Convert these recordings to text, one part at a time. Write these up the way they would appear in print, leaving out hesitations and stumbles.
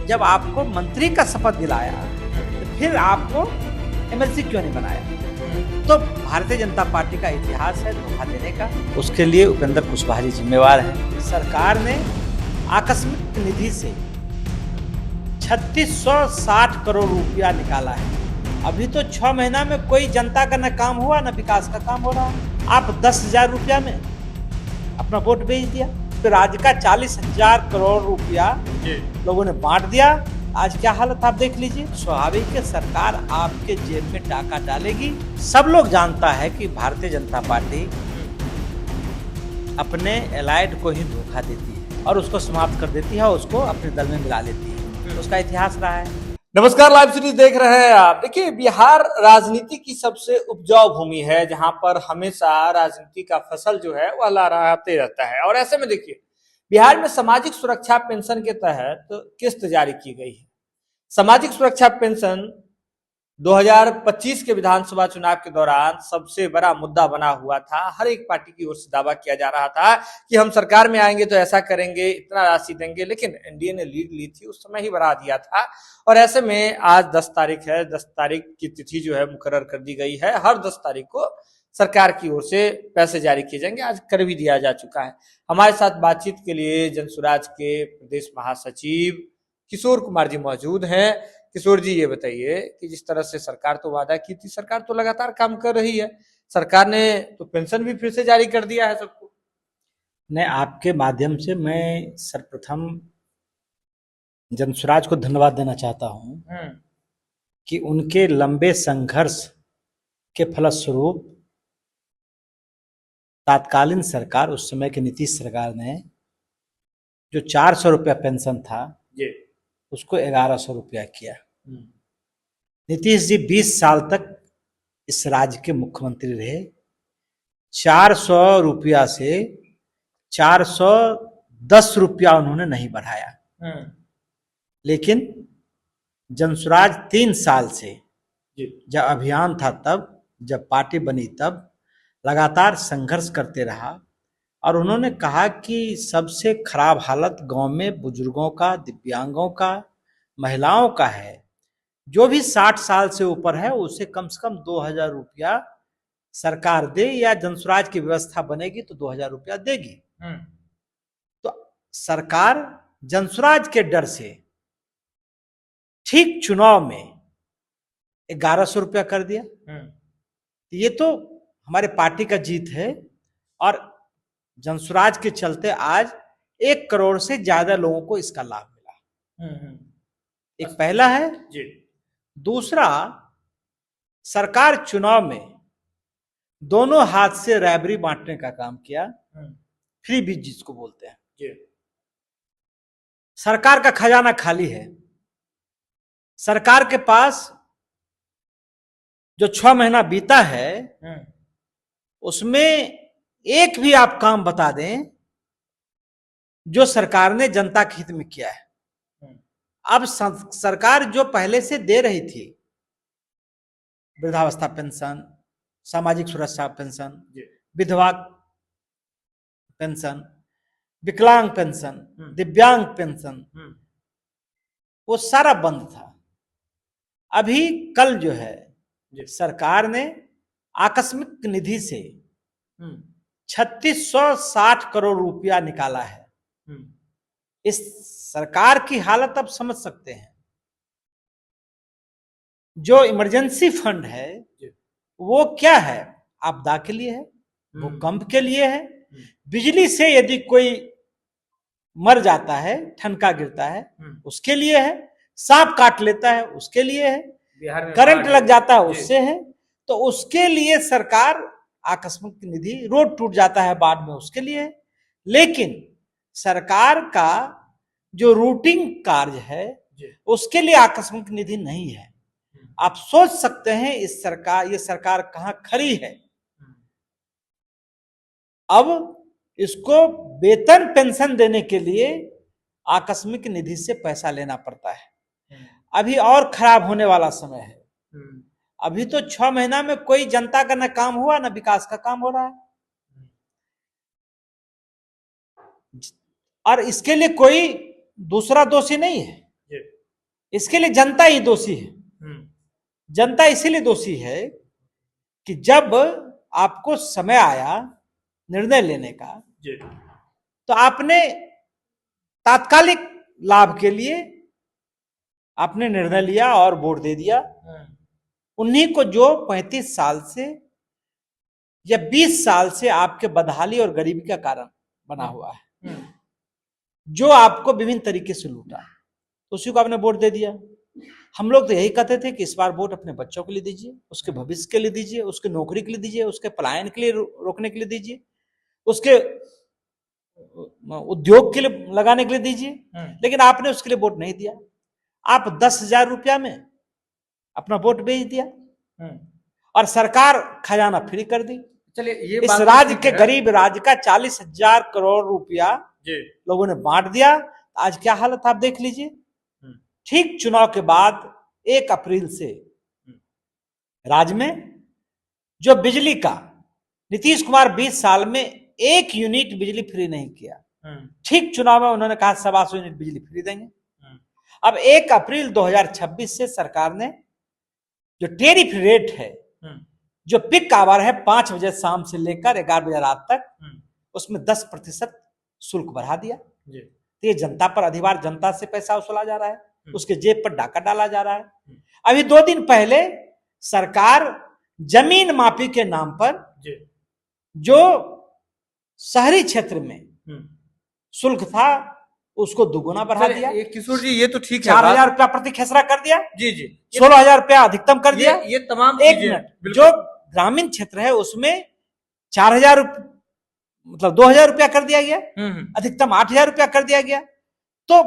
जब आपको मंत्री का शपथ दिलाया तो फिर आपको एमएलसी क्यों नहीं बनाया? तो भारतीय जनता पार्टी का इतिहास है धोखा देने का। उसके लिए उपेंद्र कुशवाहा जी जिम्मेवार हैं। सरकार ने आकस्मिक निधि से 3660 करोड़ रुपया निकाला है। अभी तो 6 महीना में कोई जनता का न काम हुआ न विकास का काम हो रहा है। आप 10,000 रुपया में अपना वोट बेच दिया, फिर राज्य का 40,000 करोड़ रुपया लोगों ने बांट दिया। आज क्या हालत आप देख लीजिए। स्वाभाविक है सरकार आपके जेब में टाका डालेगी। सब लोग जानता है कि भारतीय जनता पार्टी अपने एलाइड को ही धोखा देती है और उसको समाप्त कर देती है, उसको अपने दल में मिला लेती है। उसका इतिहास रहा है। नमस्कार, लाइव सीरीज देख रहे हैं आप। देखिए, बिहार राजनीति की सबसे उपजाऊ भूमि है, जहां पर हमेशा राजनीति का फसल जो है वह लहराते रहता है। और ऐसे में देखिए, बिहार में सामाजिक सुरक्षा पेंशन के तहत किस्त जारी की गई है। सामाजिक सुरक्षा पेंशन 2025 के विधानसभा चुनाव के दौरान सबसे बड़ा मुद्दा बना हुआ था। हर एक पार्टी की ओर से दावा किया जा रहा था कि हम सरकार में आएंगे तो ऐसा करेंगे, इतना राशि देंगे, लेकिन एनडीए ने लीड ली थी, उस समय ही बढ़ा दिया था। और ऐसे में आज 10 तारीख है, 10 तारीख की तिथि जो है मुकर्रर कर दी गई है। हर 10 तारीख को सरकार की ओर से पैसे जारी किए जाएंगे। आज कर भी दिया जा चुका है। हमारे साथ बातचीत के लिए जनसुराज के प्रदेश महासचिव किशोर कुमार जी मौजूद हैं। किशोर जी, ये बताइए कि जिस तरह से सरकार तो वादा की थी, सरकार तो लगातार काम कर रही है। सरकार ने तो पेंशन भी फिर से जारी कर दिया है सबको। मैं आपके माध्यम से मैं सर्वप्रथम जनसुराज को धन्यवाद देना चाहता हूं कि उनके लंबे संघर्ष के फलस्वरूप तात्कालीन सरकार, उस समय की नीतीश सरकार ने जो 400 रुपया पेंशन था उसको 1100 रुपया किया। नीतीश जी 20 साल तक इस राज्य के मुख्यमंत्री रहे। 400 रुपया से 410 रुपया उन्होंने नहीं बढ़ाया। लेकिन जनसुराज 3 साल से जब अभियान था, तब जब पार्टी बनी, तब लगातार संघर्ष करते रहा। और उन्होंने कहा कि सबसे खराब हालत गांव में बुजुर्गों का, दिव्यांगों का, महिलाओं का है। जो भी 60 साल से ऊपर है उसे कम से कम 2000 रुपया सरकार दे, या जनसुराज की व्यवस्था बनेगी तो 2000 रुपया देगी। तो सरकार जनसुराज के डर से ठीक चुनाव में 1100 रुपया कर दिया। ये तो हमारे पार्टी का जीत है। और जनसुराज के चलते आज 1 करोड़ से ज्यादा लोगों को इसका लाभ मिला। एक पहला है जी। दूसरा, सरकार चुनाव में दोनों हाथ से रैबरी बांटने का काम किया, फ्री बीज जिसको बोलते हैं जी। सरकार का खजाना खाली है। सरकार के पास जो 6 महीना बीता है उसमें एक भी आप काम बता दें जो सरकार ने जनता के हित में किया है। अब सरकार जो पहले से दे रही थी, वृद्धावस्था पेंशन, सामाजिक सुरक्षा पेंशन, विधवा पेंशन, विकलांग पेंशन, दिव्यांग पेंशन, वो सारा बंद था। अभी कल जो है सरकार ने आकस्मिक निधि से 3660 करोड़ रुपया निकाला है। इस सरकार की हालत आप समझ सकते हैं। जो इमरजेंसी फंड है वो क्या है? आपदा के लिए है, भूकंप के लिए है, बिजली से यदि कोई मर जाता है, ठनका गिरता है उसके लिए है, सांप काट लेता है उसके लिए है, करंट लग जाता है उससे है। तो उसके लिए सरकार आकस्मिक निधि, रोड टूट जाता है बाढ़ में उसके लिए है। लेकिन सरकार का जो रूटीन कार्य है उसके लिए आकस्मिक निधि नहीं है। आप सोच सकते हैं ये सरकार कहां खड़ी है। अब इसको वेतन पेंशन देने के लिए आकस्मिक निधि से पैसा लेना पड़ता है। अभी और खराब होने वाला समय है। अभी तो 6 महीना में कोई जनता का न काम हुआ न विकास का काम हो रहा है। और इसके लिए कोई दूसरा दोषी नहीं है। इसके लिए जनता ही दोषी है। जनता इसीलिए दोषी है कि जब आपको समय आया निर्णय लेने का तो आपने तात्कालिक लाभ के लिए आपने निर्णय लिया और वोट दे दिया उन्हीं को जो 35 साल से या 20 साल से आपके बदहाली और गरीबी का कारण बना हुआ है, जो आपको विभिन्न तरीके से लूटा, उसी को आपने वोट दे दिया। हम लोग तो यही कहते थे कि इस बार वोट अपने बच्चों के लिए दीजिए, उसके भविष्य के लिए दीजिए, उसके नौकरी के लिए दीजिए, उसके पलायन के लिए रोकने के लिए दीजिए, उसके उद्योग के लिए लगाने के लिए दीजिए, लेकिन आपने उसके लिए वोट नहीं दिया। आप 10,000 रुपया में अपना वोट बेच दिया और सरकार खजाना फ्री कर दी। चलिए, ये इस राज्य के गरीब राज्य का 40,000 करोड़ रुपया लोगों ने बांट दिया। आज क्या हालत आप देख लीजिए। ठीक चुनाव के बाद 1 अप्रैल से राज्य में जो बिजली का नीतीश कुमार 20 साल में 1 यूनिट बिजली फ्री नहीं किया, ठीक चुनाव में उन्होंने कहा 125 यूनिट बिजली फ्री देंगे। अब 1 अप्रैल 2026 से सरकार ने जो टेरिफ रेट है, जो पिक आवर है 5 बजे शाम से लेकर 11 बजे रात तक, उसमें 10% शुल्क बढ़ा दिया। तो ये जनता पर अधिभार, जनता से पैसा वसूला जा रहा है, उसके जेब पर डाका डाला जा रहा है। अभी 2 दिन पहले सरकार जमीन माफी के नाम पर जो शहरी क्षेत्र में शुल्क था उसको दुगुना बढ़ा दिया। किशोर जी, ये तो ठीक है, 4,000 रुपया प्रति खेसरा कर दिया। जी जी, 16,000 रुपया अधिकतम कर दिया। ये तमाम एक मिनट, जो ग्रामीण क्षेत्र है उसमें 4,000 मतलब 2,000 रुपया कर दिया गया, अधिकतम 8,000 रुपया कर दिया गया। तो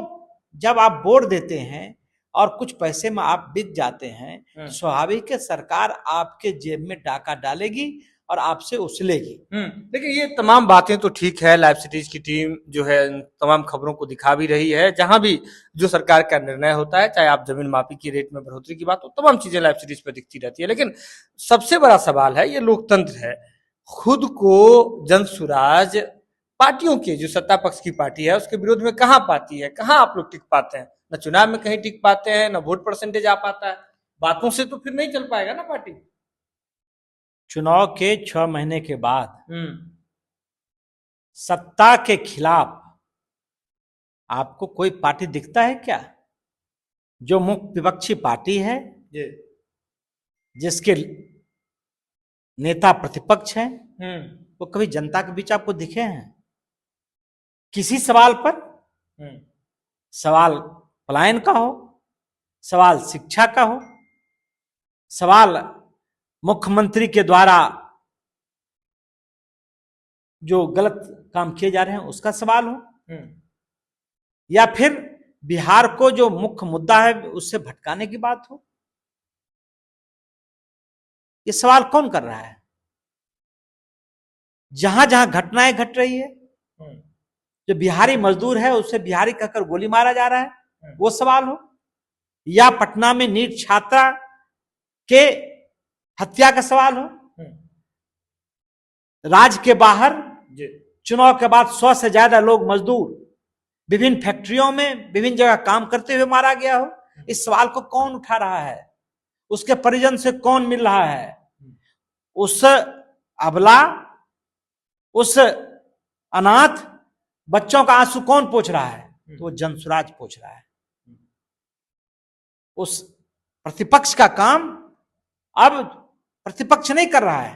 जब आप वोट देते हैं और कुछ पैसे में आप बिक जाते हैं, स्वाभाविक है सरकार आपके जेब में डाका डालेगी और आपसे उछलेगी। देखिए, ये तमाम बातें तो ठीक है, लाइव सिटीज की टीम जो है तमाम खबरों को दिखा भी रही है। जहां भी जो सरकार का निर्णय होता है, चाहे आप जमीन माफी की रेट में बढ़ोतरी की बात हो, तमाम चीजें लाइव सिटीज पर दिखती रहती है। लेकिन सबसे बड़ा सवाल है, ये लोकतंत्र है, खुद को जनसुराज पार्टियों के, जो सत्ता पक्ष की पार्टी है उसके विरोध में कहाँ पाती है, कहाँ आप लोग टिक पाते हैं? न चुनाव में कहीं टिक पाते हैं, न वोट परसेंटेज आ पाता है। बातों से तो फिर नहीं चल पाएगा ना पार्टी। चुनाव के 6 महीने के बाद सत्ता के खिलाफ आपको कोई पार्टी दिखता है क्या? जो मुख्य विपक्षी पार्टी है, जिसके नेता प्रतिपक्ष हैं, वो कभी जनता के बीच आपको दिखे हैं? किसी सवाल पर, सवाल पलायन का हो, सवाल शिक्षा का हो, सवाल मुख्यमंत्री के द्वारा जो गलत काम किए जा रहे हैं उसका सवाल हो, या फिर बिहार को जो मुख्य मुद्दा है उससे भटकाने की बात हो, ये सवाल कौन कर रहा है? जहां जहां घटनाएं घट रही है, जो बिहारी मजदूर है उसे बिहारी कहकर गोली मारा जा रहा है, वो सवाल हो, या पटना में नीट छात्रा के हत्या का सवाल हो, राज्य के बाहर चुनाव के बाद 100 से ज्यादा लोग मजदूर विभिन्न फैक्ट्रियों में विभिन्न जगह काम करते हुए मारा गया हो, इस सवाल को कौन उठा रहा है? उसके परिजन से कौन मिल रहा है? उस अबला, उस अनाथ बच्चों का आंसू कौन पोंछ रहा है? तो वो जनसुराज पोंछ रहा है। उस प्रतिपक्ष का काम अब प्रतिपक्ष नहीं कर रहा है,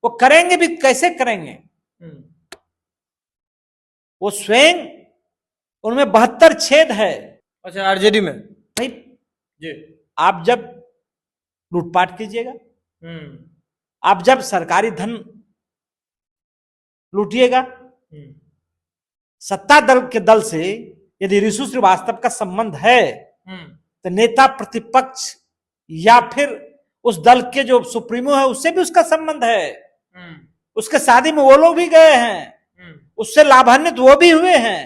वो करेंगे भी कैसे करेंगे? वो स्वयं, उनमें 72 छेद है। अच्छा, आरजेडी में भाई जी, आप जब लूटपाट कीजिएगा, आप जब सरकारी धन लूटिएगा, सत्ता दल के दल से यदि रिशु श्रीवास्तव का संबंध है तो नेता प्रतिपक्ष या फिर उस दल के जो सुप्रीमो है उससे भी उसका संबंध है। उसके शादी में वो लोग भी गए हैं, उससे लाभान्वित वो भी हुए हैं।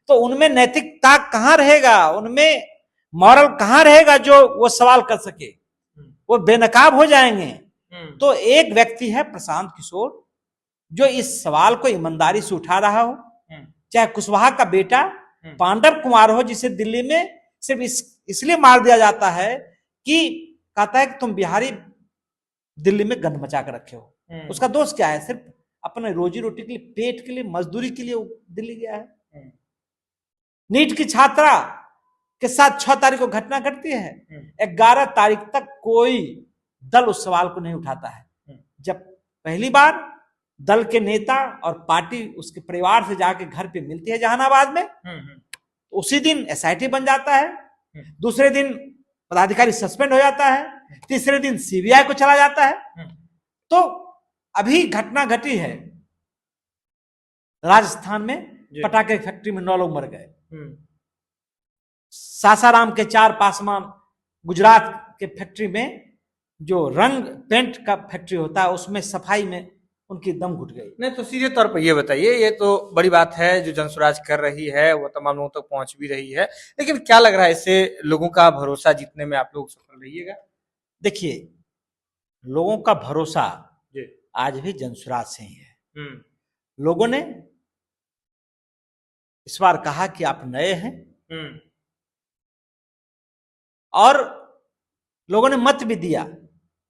तो उनमें नैतिकता कहां रहेगा, उनमें मॉरल कहां रहेगा जो वो सवाल कर सके? वो बेनकाब हो जाएंगे। तो एक व्यक्ति है प्रशांत किशोर, जो इस सवाल को ईमानदारी से उठा रहा हो, चाहे कुशवाहा का बेटा पांडव कुमार हो, जिसे दिल्ली में सिर्फ इसलिए मार दिया जाता है कि कहता है कि तुम बिहारी दिल्ली में गंद मचा कर रखे हो। उसका दोष क्या है? सिर्फ अपने रोजी रोटी के लिए, पेट के लिए, मजदूरी के लिए दिल्ली गया है। नीट की छात्रा के साथ 6 तारीख को घटना घटती है, 11 तारीख तक कोई दल उस सवाल को नहीं उठाता है। जब पहली बार दल के नेता और पार्टी उसके परिवार से जाके घर पे मिलती है जहानाबाद में, तो उसी दिन एसआईटी बन जाता है, दूसरे दिन पदाधिकारी सस्पेंड हो जाता है, तीसरे दिन सीबीआई को चला जाता है। तो अभी घटना घटी है राजस्थान में, पटाखे फैक्ट्री में 9 लोग मर गए। सासाराम के 4 पासवान, गुजरात के फैक्ट्री में जो रंग पेंट का फैक्ट्री होता है उसमें सफाई में उनकी दम घुट गई। नहीं तो सीधे तौर पर ये बताइए, ये तो बड़ी बात है जो जनसुराज कर रही है, वो तमाम लोगों तक पहुंच भी रही है, लेकिन क्या लग रहा है इससे लोगों का भरोसा जीतने में आप लोग सफल रहिएगा? देखिए, लोगों का भरोसा आज भी जनसुराज से ही है। लोगों ने इस बार कहा कि आप नए हैं, और लोगों ने मत भी दिया।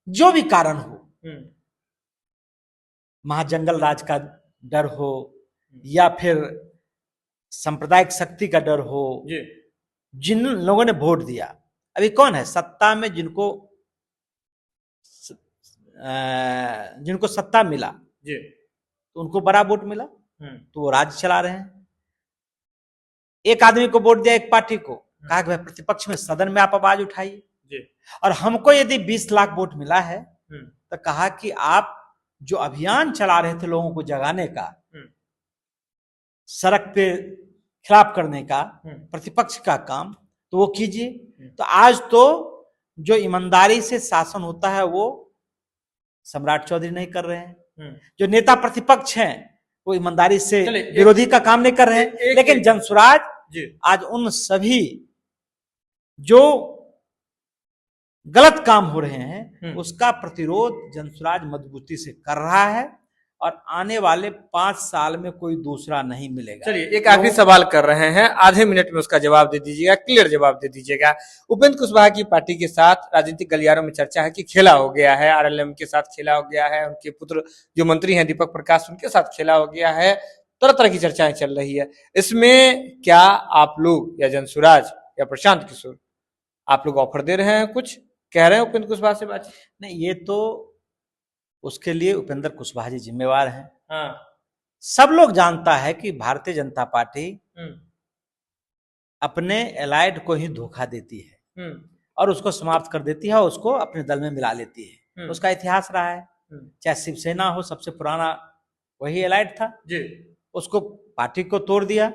जो भी कारण हो, महाजंगल राज का डर हो या फिर सांप्रदायिक शक्ति का डर हो, जिन लोगों ने वोट दिया, अभी कौन है सत्ता में जिनको सत्ता मिला तो उनको बड़ा वोट मिला, तो वो राज्य चला रहे हैं। एक आदमी को वोट दिया, एक पार्टी को, कहा कि भाई प्रतिपक्ष में सदन में आप आवाज उठाइए। और हमको यदि 20 लाख वोट मिला है तो कहा कि आप जो अभियान चला रहे थे लोगों को जगाने का, सड़क पे खिलाफ करने का, प्रतिपक्ष का काम, तो वो कीजिए। तो आज तो जो ईमानदारी से शासन होता है वो सम्राट चौधरी नहीं कर रहे हैं, जो नेता प्रतिपक्ष हैं वो ईमानदारी से विरोधी का काम नहीं कर रहे हैं। लेकिन जनसुराज आज उन सभी जो गलत काम हो रहे हैं उसका प्रतिरोध जनसुराज मजबूती से कर रहा है, और आने वाले 5 साल में कोई दूसरा नहीं मिलेगा। चलिए, एक आखिरी सवाल कर रहे हैं, आधे मिनट में उसका जवाब दे दीजिएगा, क्लियर जवाब दे दीजिएगा। उपेंद्र कुशवाहा की पार्टी के साथ राजनीतिक गलियारों में चर्चा है कि खेला हो गया है, आरएलएम के साथ खेला हो गया है, उनके पुत्र जो मंत्री हैं दीपक प्रकाश, उनके साथ खेला हो गया है, तरह तरह की चर्चाएं चल रही है। इसमें क्या आप लोग या जनसुराज या प्रशांत किशोर आप लोग ऑफर दे रहे हैं, कुछ कह रहे हैं उपेंद्र कुशवाहा से बात? नहीं, ये तो उसके लिए उपेंद्र कुशवाहा जी जिम्मेवार हैं। सब लोग जानता है कि भारतीय जनता पार्टी अपने एलाइड को ही धोखा देती है और उसको समाप्त कर देती है और उसको अपने दल में मिला लेती है। उसका इतिहास रहा है, चाहे शिवसेना हो, सबसे पुराना वही एलाइड था, उसको पार्टी को तोड़ दिया,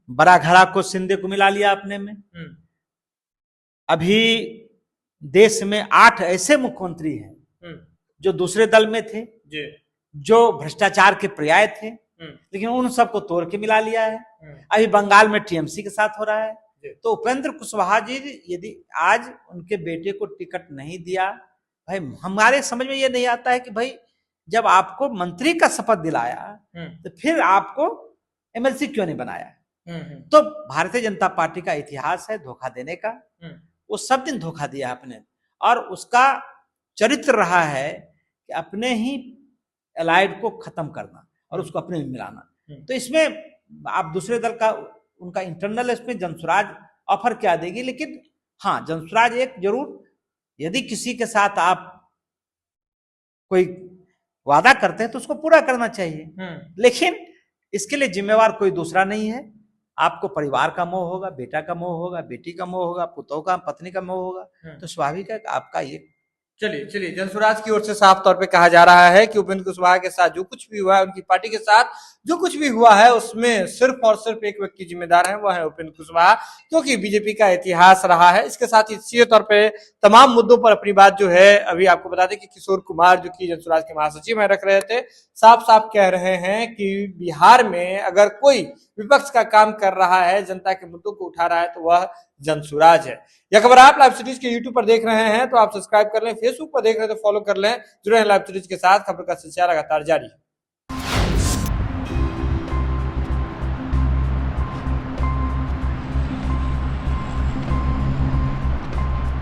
बड़ा घड़ा को शिंदे को मिला लिया अपने में। अभी देश में 8 ऐसे मुख्यमंत्री हैं जो दूसरे दल में थे, जो भ्रष्टाचार के पर्याय थे, लेकिन उन सबको तोड़ के मिला लिया है। अभी बंगाल में टीएमसी के साथ हो रहा है। तो उपेंद्र कुशवाहा जी यदि आज उनके बेटे को टिकट नहीं दिया, भाई हमारे समझ में ये नहीं आता है कि भाई जब आपको मंत्री का शपथ दिलाया तो फिर आपको एमएलसी क्यों नहीं बनाया? तो भारतीय जनता पार्टी का इतिहास है धोखा देने का। वो सब दिन धोखा दिया आपने, और उसका चरित्र रहा है कि अपने ही एलाइड को खत्म करना और उसको अपने में मिलाना। तो इसमें आप दूसरे दल का उनका इंटरनल इसमें जनसुराज ऑफर क्या देगी, लेकिन हाँ, जनसुराज एक जरूर, यदि किसी के साथ आप कोई वादा करते हैं तो उसको पूरा करना चाहिए, लेकिन इसके लिए जिम्मेवार कोई दूसरा नहीं है। आपको परिवार का मोह होगा, बेटा का मोह होगा, बेटी का मोह होगा, पुतों का, पत्नी का मोह होगा, तो स्वाभाविक है आपका ये। चलिए, जनसुराज की ओर से साफ तौर पे कहा जा रहा है कि उपेंद्र कुशवाहा के साथ जो कुछ भी हुआ है, उनकी पार्टी के साथ जो कुछ भी हुआ है, उसमें सिर्फ और सिर्फ एक व्यक्ति जिम्मेदार है, वो है उपेंद्र कुशवाहा, क्योंकि बीजेपी का इतिहास रहा है। इसके साथ ही सीधे तौर पे तमाम मुद्दों पर अपनी बात जो है, अभी आपको बता दें कि किशोर कुमार जो कि जनसुराज के महासचिव हैं रख रहे थे, साफ साफ कह रहे हैं कि बिहार में अगर कोई विपक्ष का काम कर रहा है, जनता के मुद्दों को उठा रहा है, तो वह जनसुराज है। यह खबर आप लाइव सीरीज के यूट्यूब पर देख रहे हैं तो आप सब्सक्राइब कर लें, फेसबुक पर देख रहे हैं तो फॉलो कर लें। जुड़े हैं लाइव सीरीज के साथ, खबर का सिलसिला लगातार जारी है।